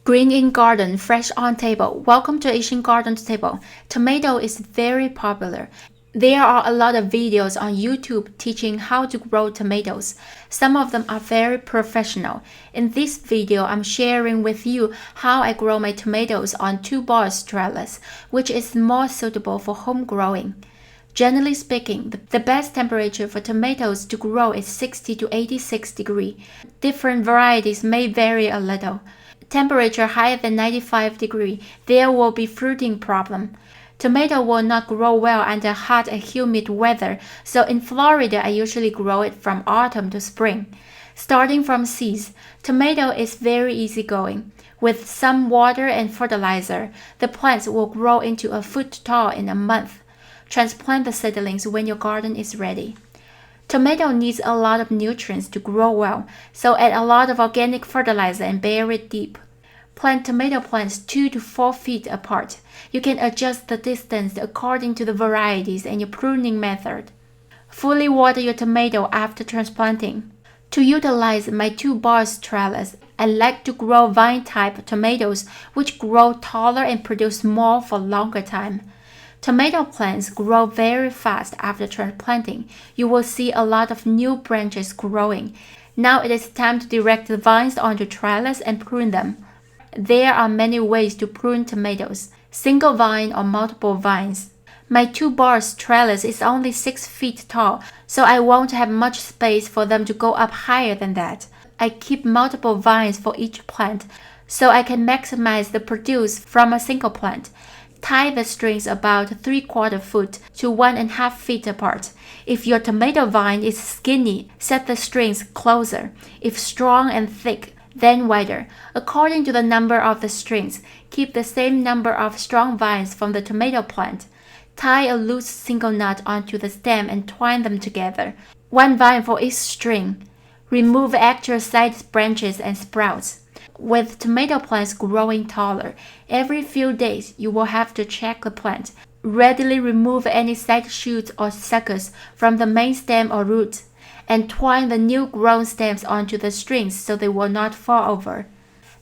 Green in garden, fresh on table. Welcome to Asian Garden Table. Tomato is very popular. There are a lot of videos on YouTube teaching how to grow tomatoes. Some of them are very professional. In this video, I'm sharing with you how I grow my tomatoes on 2-bar trellis, which is more suitable for home growing. Generally speaking, the best temperature for tomatoes to grow is 60 to 86 degrees. Different varieties may vary a little. Temperature higher than 95 degrees, there will be fruiting problem. Tomato will not grow well under hot and humid weather, so in Florida I usually grow it from autumn to spring. Starting from seeds, tomato is very easygoing. With some water and fertilizer, the plants will grow into a foot tall in a month. Transplant the seedlings when your garden is ready. Tomato needs a lot of nutrients to grow well, so add a lot of organic fertilizer and bury it deep. Plant tomato plants 2 to 4 feet apart. You can adjust the distance according to the varieties and your pruning method. Fully water your tomato after transplanting. To utilize my 2-bar trellis, I like to grow vine-type tomatoes which grow taller and produce more for longer time. Tomato plants grow very fast after transplanting. You will see a lot of new branches growing. Now it is time to direct the vines onto trellis and prune them. There are many ways to prune tomatoes, single vine or multiple vines. My 2-bar trellis is only 6 feet tall, so I won't have much space for them to go up higher than that. I keep multiple vines for each plant, so I can maximize the produce from a single plant. Tie the strings about 3/4 foot to 1.5 feet apart. If your tomato vine is skinny, set the strings closer. If strong and thick, then wider. According to the number of the strings, keep the same number of strong vines from the tomato plant. Tie a loose single knot onto the stem and twine them together. 1 vine for each string. Remove extra side branches and sprouts. With tomato plants growing taller, every few days you will have to check the plant. Readily remove any side shoots or suckers from the main stem or root, and twine the new grown stems onto the strings so they will not fall over.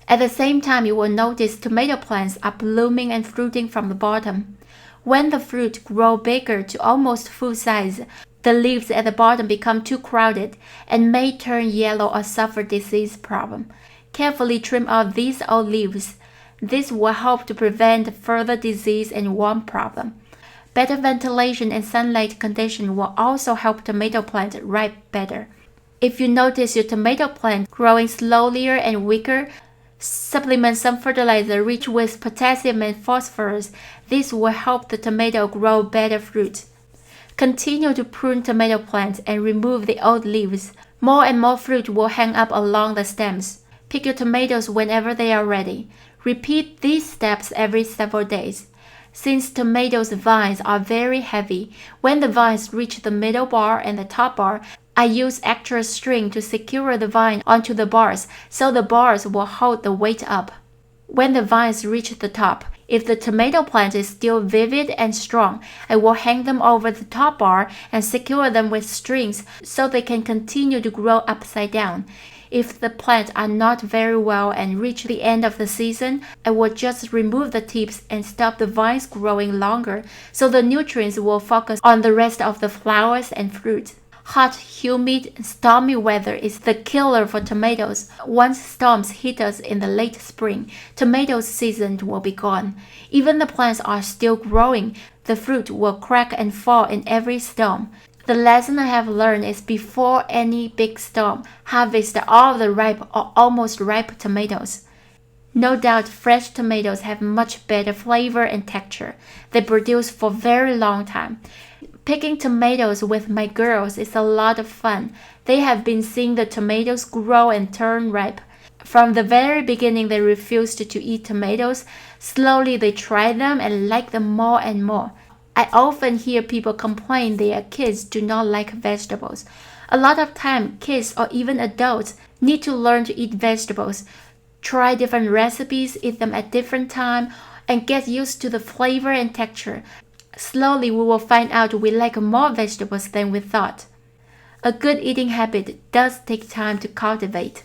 At the same time, you will notice tomato plants are blooming and fruiting from the bottom. When the fruit grow bigger to almost full size, the leaves at the bottom become too crowded and may turn yellow or suffer disease problem. Carefully trim out these old leaves. This will help to prevent further disease and worm problem. Better ventilation and sunlight condition will also help tomato plant ripe better. If you notice your tomato plant growing slower and weaker, supplement some fertilizer rich with potassium and phosphorus. This will help the tomato grow better fruit. Continue to prune tomato plants and remove the old leaves. More and more fruit will hang up along the stems. Pick your tomatoes whenever they are ready. Repeat these steps every several days. Since tomatoes' vines are very heavy, when the vines reach the middle bar and the top bar, I use extra string to secure the vine onto the bars so the bars will hold the weight up. When the vines reach the top, if the tomato plant is still vivid and strong, I will hang them over the top bar and secure them with strings so they can continue to grow upside down. If the plants are not very well and reach the end of the season, I will just remove the tips and stop the vines growing longer so the nutrients will focus on the rest of the flowers and fruit. Hot, humid, stormy weather is the killer for tomatoes. Once storms hit us in the late spring, tomato season will be gone. Even the plants are still growing, the fruit will crack and fall in every storm. The lesson I have learned is before any big storm, harvest all the ripe or almost ripe tomatoes. No doubt fresh tomatoes have much better flavor and texture. They produce for very long time. Picking tomatoes with my girls is a lot of fun. They have been seeing the tomatoes grow and turn ripe. From the very beginning they refused to eat tomatoes. Slowly they try them and like them more and more. I often hear people complain their kids do not like vegetables. A lot of time, kids or even adults need to learn to eat vegetables. Try different recipes, eat them at different time, and get used to the flavor and texture. Slowly we will find out we like more vegetables than we thought. A good eating habit does take time to cultivate.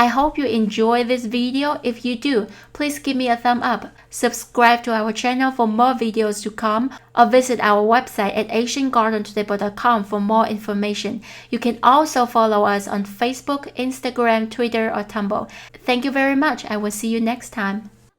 I hope you enjoy this video. If you do, please give me a thumb up. Subscribe to our channel for more videos to come, or visit our website at asiangardentable.com for more information. You can also follow us on Facebook, Instagram, Twitter, or Tumblr. Thank you very much. I will see you next time.